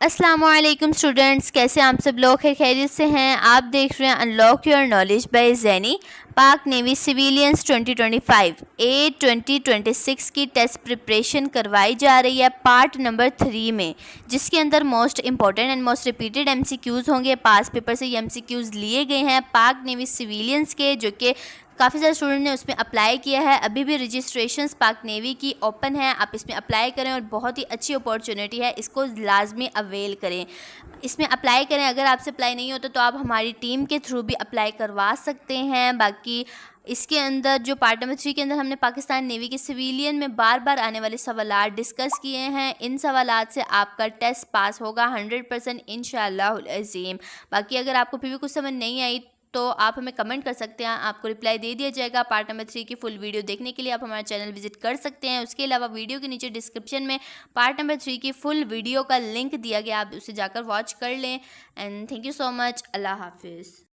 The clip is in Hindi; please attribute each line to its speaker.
Speaker 1: अस्सलामुअलैकुम स्टूडेंट्स, कैसे आप सब लोग खैरियत से हैं। आप देख रहे हैं अनलॉक योर नॉलेज बाय ज़ैनी। पाक नेवी सिविलियंस 2025 ए 2026 की टेस्ट प्रिपरेशन करवाई जा रही है पार्ट नंबर 3 में, जिसके अंदर most important and most repeated MCQs होंगे। पास पेपर से ये एमसीक्यूज़ लिए गए हैं पाक नेवी सिविलियंस के, जो कि काफ़ी सारे स्टूडेंट ने उसमें अप्लाई किया है। अभी भी रजिस्ट्रेशंस पाक नेवी की ओपन है, आप इसमें अप्लाई करें और बहुत ही अच्छी अपॉर्चुनिटी है, इसको लाजमी अवेल करें, इसमें अप्लाई करें। अगर आपसे अप्लाई नहीं होता तो आप हमारी टीम के थ्रू भी अप्लाई करवा सकते हैं। बाकी इसके अंदर जो पार्ट नंबर 3 के अंदर हमने पाकिस्तान नेवी के सिविलियन में बार बार आने वाले सवालात डिस्कस किए हैं। इन सवालात से आपका टेस्ट पास होगा 100% इंशाअल्लाह अज़ीम। बाकी अगर आपको फिर भी कुछ समझ नहीं आई तो आप हमें कमेंट कर सकते हैं, आपको रिप्लाई दे दिया जाएगा। पार्ट नंबर 3 की फुल वीडियो देखने के लिए आप हमारा चैनल विजिट कर सकते हैं। उसके अलावा वीडियो के नीचे डिस्क्रिप्शन में पार्ट नंबर 3 की फुल वीडियो का लिंक दिया गया, आप उसे जाकर वॉच कर लें। And thank you so much. अल्लाह हाफिज़।